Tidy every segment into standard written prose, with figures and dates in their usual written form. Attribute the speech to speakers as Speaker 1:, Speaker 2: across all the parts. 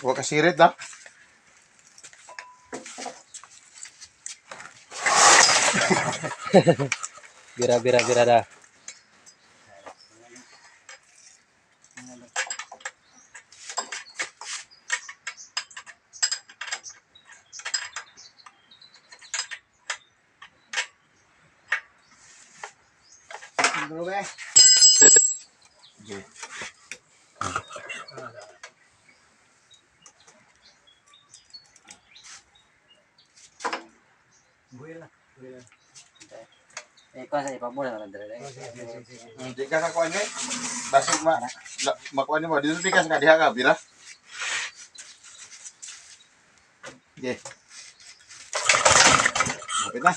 Speaker 1: Huwag kasirit na.
Speaker 2: Bira dah.
Speaker 3: Kau saya pamor na dere.
Speaker 1: Hindi ka nakuha niya. Basig makuha niya mo. Dito pikas ka. Diha ka. Bira. Okay. Kapit na.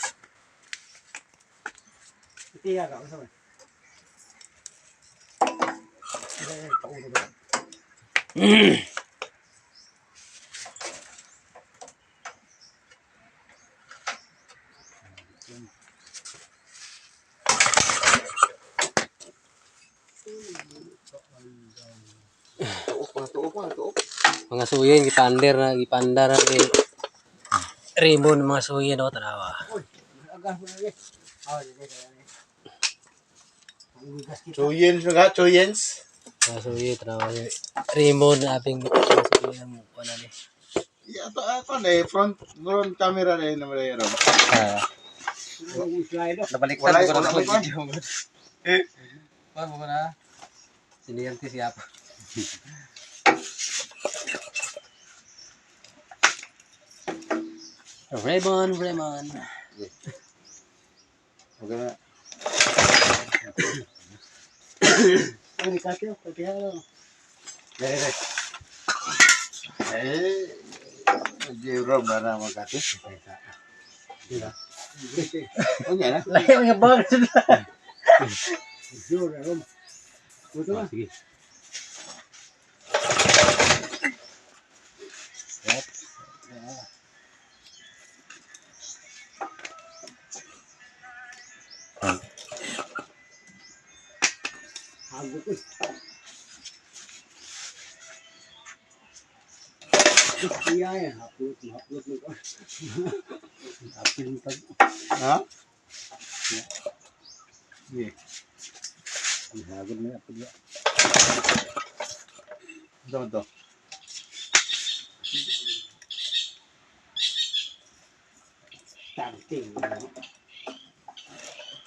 Speaker 3: Tiga ka sa.
Speaker 1: Tuok.
Speaker 2: Mga suyin gipandar na ni Raymond mga suyin o tanawa.
Speaker 1: Chuyens nga. Chuyens.
Speaker 2: Mga suyin tanawa ni Raymond aping mga suyin ang mukha na ni.
Speaker 1: Ako na front camera na yun naman yun.
Speaker 3: Nabaliktad
Speaker 1: Wala
Speaker 3: ko na
Speaker 1: ko.
Speaker 3: video. Paano mo na? Siniyante siapa?
Speaker 2: Raymond.
Speaker 1: Okay na.
Speaker 3: Ini katio, katio.
Speaker 1: Eh. Jiro na na magkati. Oh, yan na.
Speaker 3: Layo nga ba? Juro na rom. Buto na.
Speaker 2: Sige.
Speaker 3: Hago ko. Iya ya, haplos mo ko. Haplos pag.
Speaker 1: Ha?
Speaker 3: Iya. Hagod na pag.
Speaker 1: Ito.
Speaker 3: Tanting.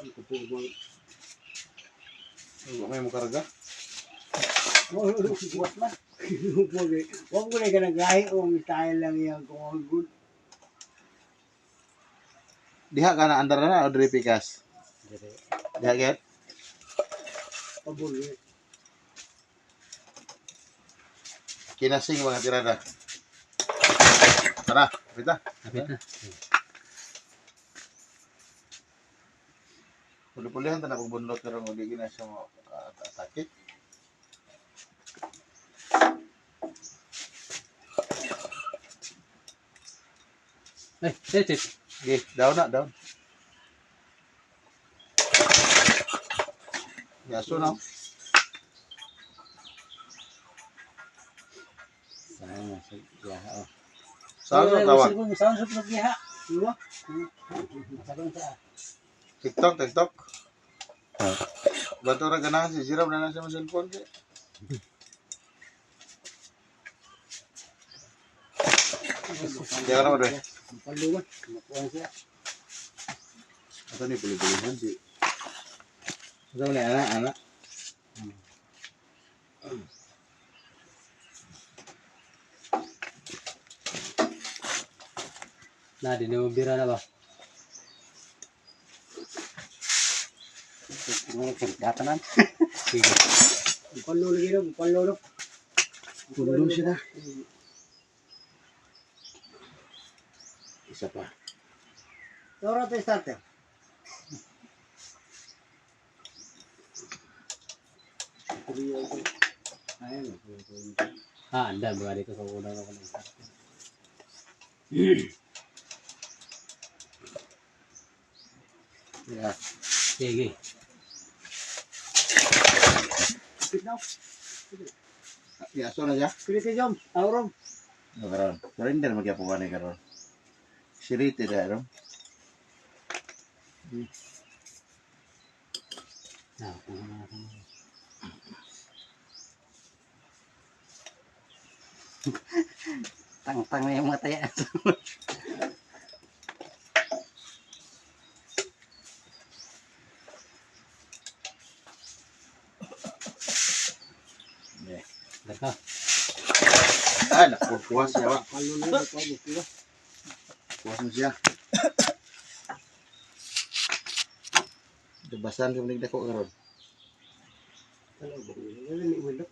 Speaker 3: Ito po mo.
Speaker 1: May mo karga?
Speaker 3: Buat man. Huwag mo na ka nagahi kung tayo lang yan kung ang good.
Speaker 1: Diha ka na andar na o diri pikas? Diha get?
Speaker 3: Pabul.
Speaker 1: Kinasing mga tirada. Tara, kita.
Speaker 2: Kapit na.
Speaker 1: Puli-pulihan ta na pagbunlot pero hindi gina siya mo atake.
Speaker 2: Sit.
Speaker 1: Okay, down. Yaso na. Saan ang tawag?
Speaker 3: Saan sa pagkiha? Diba?
Speaker 1: TikTok. Bato ra ganahan si Jiram na sa cellphone ke. Jangan apa deh.
Speaker 3: Paluan. Makuha siya.
Speaker 1: Atau nih puli-pulihan sih. Kita melihat anak.
Speaker 2: Na di mo bira na ba?
Speaker 3: Ini kerjaan.
Speaker 2: Sige.
Speaker 3: Palu lagi dong, palu.
Speaker 1: Dulu sih dah. Isa pa.
Speaker 3: Tora te start.
Speaker 2: Anda ba dito sa unang ako ng start.
Speaker 1: Ya.
Speaker 2: Sige.
Speaker 3: Sit now.
Speaker 1: Ya, so na ya.
Speaker 3: Pilih ke jom, taurom.
Speaker 1: Karon. Surrender magyapon ba ni karon. Siriti dah ron.
Speaker 3: Nah, tang-tang na yung mata yan. Dah.
Speaker 1: Ah, puas siya. Wa.
Speaker 3: Kalau ni dah tahu pula.
Speaker 1: Puas na siya. Debasan sa manig dako karon.
Speaker 3: Kalau boleh ni boleh.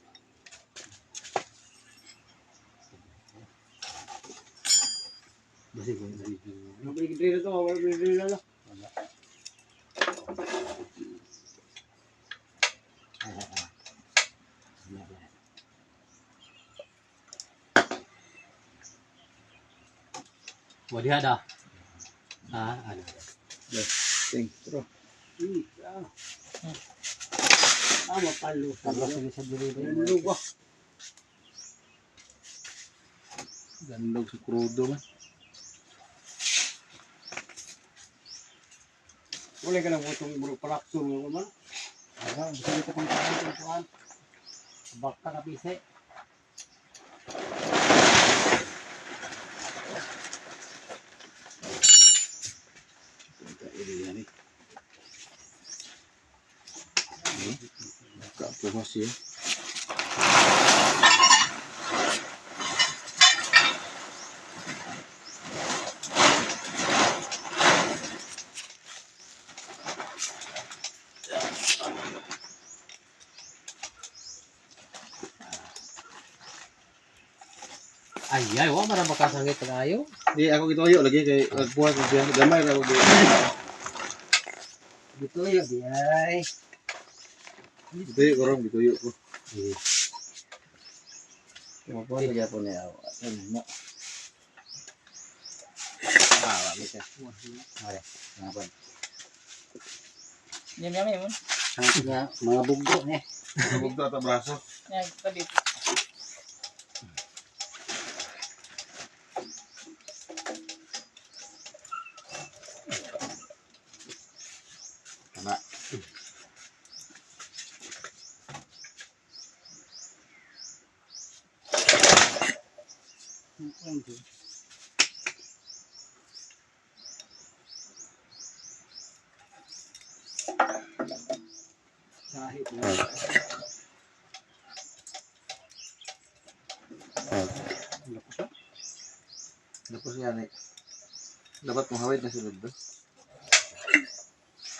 Speaker 3: Masih boleh. Nak beli drill tu, awak beli drill lah.
Speaker 2: Wah, dia ada. Ah, ada.
Speaker 1: Ting, bro.
Speaker 3: Mapalu.
Speaker 2: Carlos ini sendiri.
Speaker 3: Lupa.
Speaker 1: Gandog sa krudo man.
Speaker 3: Boleh ka lang butong beroperaksi mo man.
Speaker 2: Ada, bisa kita kumpulkan tuan. Bakta kapise.
Speaker 1: Ini ya ni. Buka promosi ya.
Speaker 2: Ay, wah marah makasangit kayo.
Speaker 1: Di ako gituyo lagi kay puas na siya. Gamay ra ko di.
Speaker 3: Gitu ya biay.
Speaker 1: Gituyo ko ron, gituyo ko.
Speaker 3: Mo po lagi po niya. Mo.
Speaker 1: Ah, bisa.
Speaker 3: Mare. Ngapa?
Speaker 4: Yum mo.
Speaker 3: Ang nga mga bugdo ni.
Speaker 1: Bugto ata braso.
Speaker 4: Yan, tabi.
Speaker 1: Kana.
Speaker 3: Sahit.
Speaker 1: Tapos yan eh. Dapat mahawid na sulod do.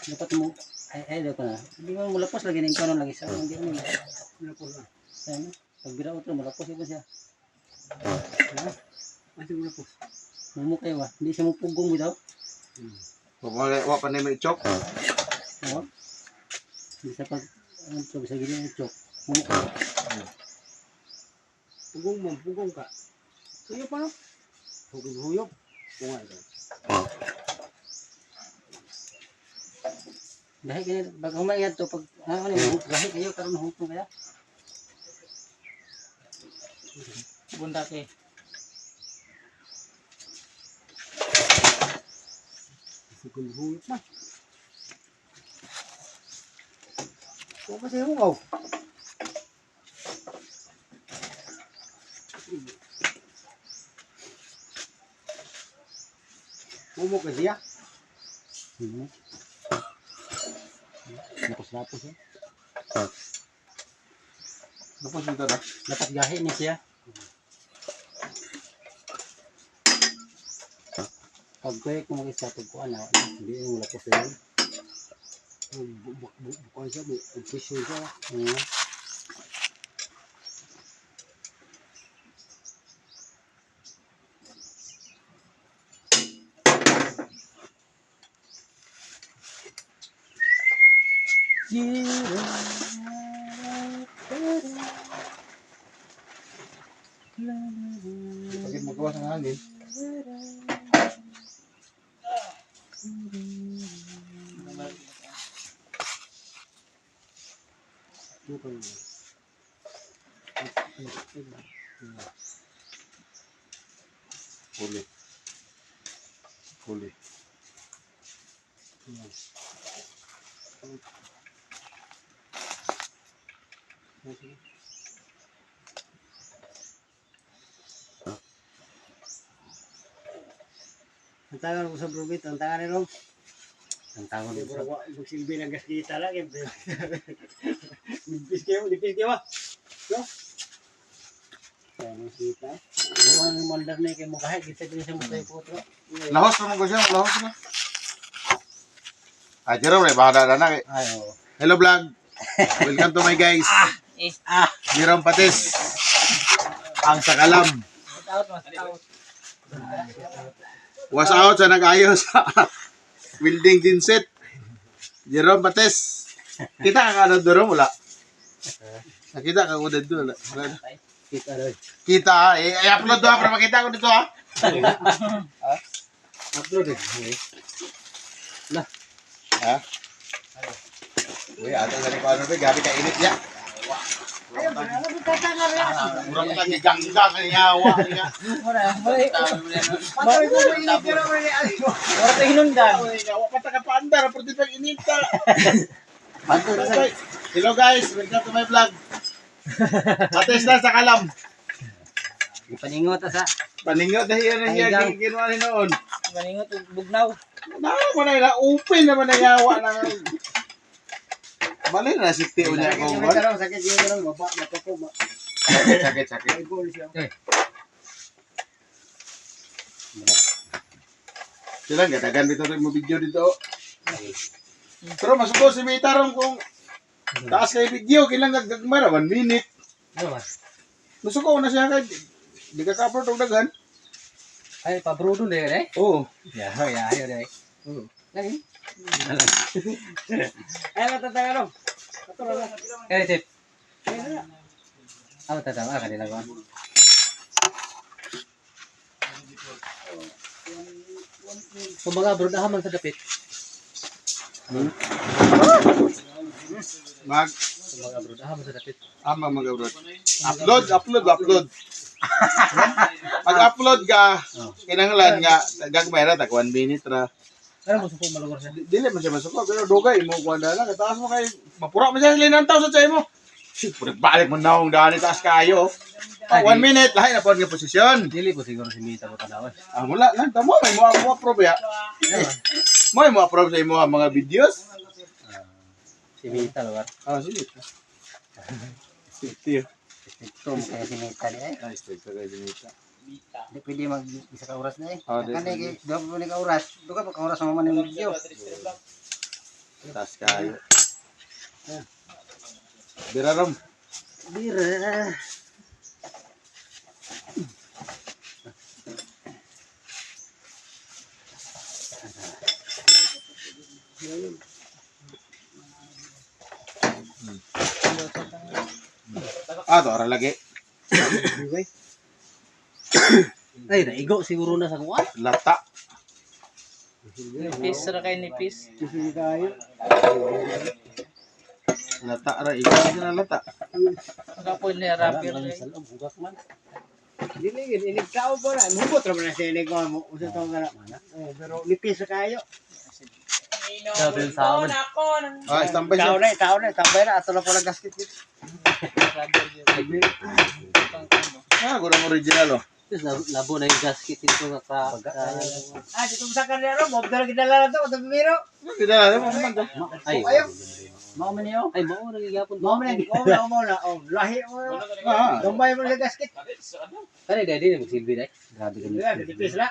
Speaker 3: Dapat mo ay dapat na. Hindi mo mulapos lagi ning kanon lagi sa hindi mo. Mulapos na. Ano? Pag bira utro mulapos ito siya. Ha? Masih mulapos. Mumuk kayo ba? Hindi siya mupugong bitaw.
Speaker 1: Wa pa ni may chok.
Speaker 3: Oo. Bisa pag ano to bisa gini ng chok. Mumuk kayo. Pugong mo, pugong ka. Tuyok pa no? Huyok. Bunga ito. Dahil ganyan, pag humayad to, pag ano mo, dahil kayo, karoon na hukong kaya.
Speaker 4: Bunda ke.
Speaker 3: Siguro huyok man. Huwag kasi hungaw. Humok ka siya. Lapos-lapos eh.
Speaker 1: Tapos dito na.
Speaker 3: Dapat gahi ni siya. Pag kuya kung mag-isa pagkuhan na, hindi yung lapos na yun. Bukuhan siya, mag-fish siya.
Speaker 1: Pagit magawa sa hangin. Huli. Huli.
Speaker 3: Ang tangan ko sa brubit, ang tangan ni Rom. Ang tangan ko sa... Magsilbi ng gaskita lang. Nipis kayo. No? Kaya nang sita. Buwan ng mandar na kayo mo kahit. Kita din sa mutay po.
Speaker 1: Lahos naman ko siya, lahos na. Jerome, baka na kay.
Speaker 3: Ay, oo.
Speaker 1: Hello vlog. Welcome to my guys. Jerome Patis. Ang sakalam.
Speaker 4: Out.
Speaker 1: Was out sa nag-ayos sa building din set. Jerome Patis. Kita ka ano doon wala. Nakita ka ko dito wala.
Speaker 3: Kita rin.
Speaker 1: Kita i-upload do para makita ko dito ha.
Speaker 3: Upload eh. Lah.
Speaker 1: Ha? Uy, ato sa ni paano ba gabi ka init ya.
Speaker 3: Ayun, ano ba tatanga rin?
Speaker 1: Murang ka giganggang niya wa niya.
Speaker 3: Patay ko ba init ka naman ni Aliyo?
Speaker 4: Wala tayo hinundan.
Speaker 1: Wa pa ta ka paandar pero di pa inita. Hello guys, welcome to my vlog. Patis na sa kalam.
Speaker 3: Ipaningot sa
Speaker 1: Paningot na yan niya ginawa ni noon.
Speaker 4: Maningot, bugnaw.
Speaker 1: Mo na open naman na yawa na. Bali na si Tio niya ko.
Speaker 3: sakit yun lang, baba, matako.
Speaker 1: Sakit.
Speaker 3: Ay, goal siya.
Speaker 1: Sila gadagan dito rin mo video dito. Pero masuko si Mita ron kung taas kay video kilang gagmara 1 minute. Masuko na siya kay di ka ka-upload og daghan.
Speaker 3: Ay, pabrudo na yun eh.
Speaker 1: Oo.
Speaker 3: Yun eh. Lagi. Ay, matatanga ron. Kaya, Chip. Matatanga. Kanila ko. Kung mga abroad man sa dapit.
Speaker 1: Mag
Speaker 3: Kung mga abroad man sa dapit.
Speaker 1: amang mag-upload. Upload. Mag-upload ka kinahanglan nga gagmay ra tag 1 minute ra.
Speaker 3: Ano mo suko malugor siya?
Speaker 1: Dili man siya masuko pero dugay mo kuan na kataas mo kay mapura man siya linantaw sa chay mo. Siyempre balik mo naong dani taas kayo. 1 minute lahi na pod nga posisyon.
Speaker 3: Dili po siguro si Mita mo tanawan.
Speaker 1: Wala lang tamo may mo approve ya. Mo approve sa imo ang mga videos.
Speaker 3: Si Mita lugar.
Speaker 1: Sige. Sige.
Speaker 3: Ito mo kaya si Mita niya eh.
Speaker 1: Ay, straight ka kay Dinita.
Speaker 3: Hindi pwede mag-isa ka oras na eh.
Speaker 1: Di
Speaker 3: Kani, doon pa ka oras. Doon ka pa ka oras sa mga ng video.
Speaker 1: Taas kayo. Birarom.
Speaker 3: Bira.
Speaker 1: To ara lagi.
Speaker 3: Ay, naigo siguro na sa kuwan.
Speaker 1: Lata.
Speaker 4: Nipis, sara kayo nipis.
Speaker 3: Kasi kayo.
Speaker 1: Lata ra ikaw na lata.
Speaker 4: Kapoy na rapper.
Speaker 3: Sa loob, hugak man. Dili yun, inigkao po na. Mubot naman na siya inigkao mo. Usa tawag ka na. Pero nipis sa kayo.
Speaker 2: Sabi sa amin.
Speaker 1: Standby siya.
Speaker 3: Tao na. Tambay na. Ato na po lang gasket dito.
Speaker 1: Gurang original oh.
Speaker 2: Labo na yung gasket ito nga
Speaker 3: Dito mo sa kanila ro. Mob na lang ginala na to. Ito bimiro.
Speaker 1: Kidala mo man to.
Speaker 2: Ay,
Speaker 3: Mao man niyo.
Speaker 2: ay, mao na gigapon.
Speaker 3: Mao man. Oh, lahi mo. Tambay mo sa gasket.
Speaker 2: Kani dadi na magsilbi dai. Grabe ka niyo.
Speaker 3: Nipis na.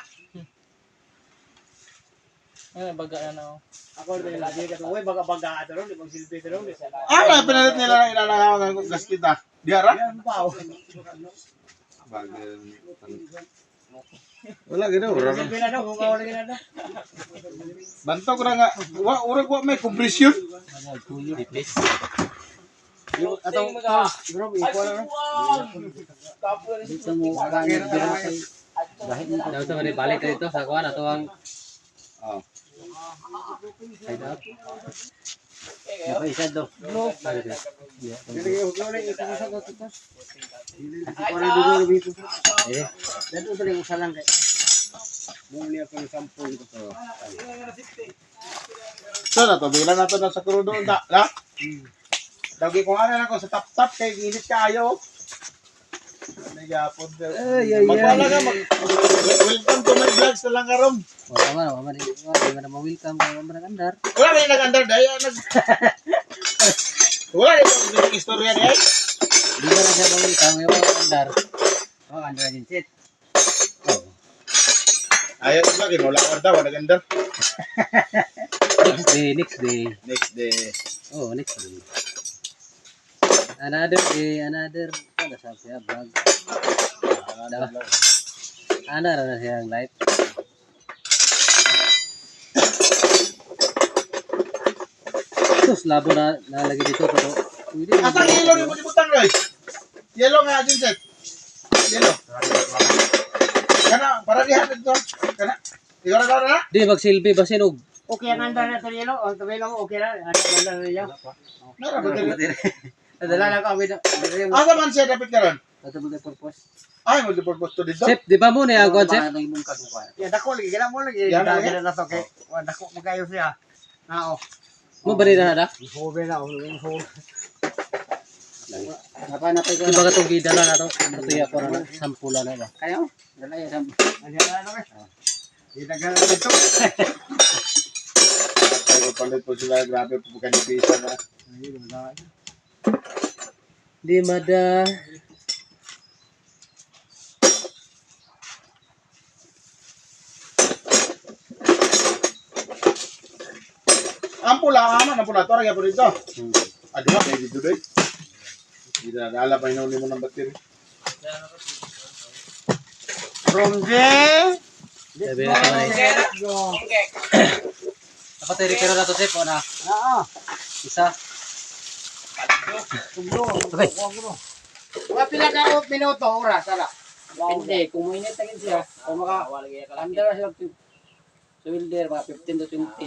Speaker 4: Baga na.
Speaker 3: Ako rin lagi ka. Uy, baga-baga ato ron. Di bang silbi ito ron.
Speaker 1: Pinalit nila na ilalakaw ng gasket ah. Diara?
Speaker 3: Yan pa.
Speaker 1: Wala gina ura.
Speaker 3: Silbi na daw. Kung kawala gina daw.
Speaker 1: Banto ko na nga. Urag wa may kompresyon.
Speaker 2: Nipis.
Speaker 3: Atong bro, iko na. Dito mo kanya dito kay dahil mo
Speaker 2: Daw sa balik dito sa kuan ato ang
Speaker 1: Oh.
Speaker 2: side up.
Speaker 3: okay sad do. Dili ko wala ito sa to to. Dili ko na dito dito. Dito dili usalan kay. Bumili ako ng 10 ito.
Speaker 1: So na to, bilang nato na sa krudo na. Dagi ko nga na ako sa tap-tap kay ginit kayo. Nagyapon. Magwala ka welcome to my vlogs na lang karon.
Speaker 3: Wala man na ma-welcome ka man andar.
Speaker 1: Wala rin nag-andar daya wala rin istorya niya.
Speaker 3: Di ba na siya ma-welcome yung andar? Andar din sit.
Speaker 1: Ayaw ko lagi wala ka daw nag-andar.
Speaker 3: Next day.
Speaker 1: Next day.
Speaker 3: Oh, next day. Another day, another ano sabi siya, vlog. Ano na siya ang life. Sus, labo na nalagay dito pero
Speaker 1: Asa yellow ni mo butang Roy? Yellow nga din set. Yellow. Kana para diha dito. Kana. Ikaw na.
Speaker 3: di magsilbi basin og
Speaker 5: Okay ang andar na Torielo, o tabi lang okay na, ano ang andar na niya?
Speaker 1: Nara ba dili?
Speaker 5: Nadala lang kami na,
Speaker 1: Asa man siya dapat karon?
Speaker 3: Ito ba purpose?
Speaker 1: Ay mo purpose to dito.
Speaker 3: Sip, di ba mo na ang concept?
Speaker 5: ya dako lagi, gila mo lagi,
Speaker 1: Yan na,
Speaker 5: gila na to kay, dako mo kayo siya. Nao,
Speaker 3: Mo ba na da?
Speaker 5: ihobe na, ihobe.
Speaker 3: Napanapay ko. Di ba katong gidala na to? Natuya ko na sampula na ba?
Speaker 5: Kayo, dala yan, andyan na ano eh. Ginagala dito.
Speaker 1: Ay palit po sila grabe po kan pisa na.
Speaker 3: Di mada.
Speaker 1: Ampula aman ampula to ra po dito. Adi ba kay dito doy. Tidak dala pa inon mo ng battery.
Speaker 5: From there,
Speaker 3: Sabi na ka na. Dapat i-repair na to sip o na.
Speaker 5: oo,
Speaker 3: Isa. Okay.
Speaker 5: mga pila ka minuto, oras, ala. Hindi, kung mainit tagin siya, kung andar na siya, sa wilder, mga 15 to 20.